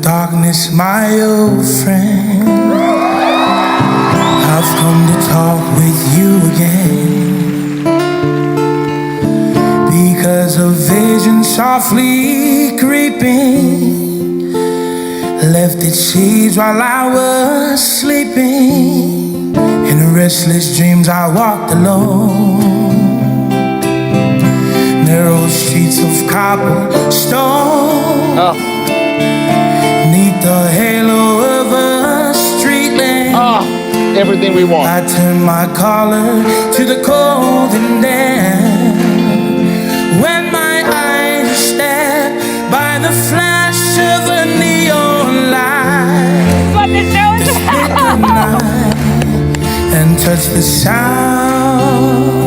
darkness, my old friend. I've come to talk with you again, because a vision softly creeping left its seeds while I was sleeping. In restless dreams I walked alone, narrow streets of cobblestone, neath the halo of a street lamp. Everything we want. I turned my collar to the cold and damp, when my eyes were stabbed by the flash of a neon light that split the night and touched the sound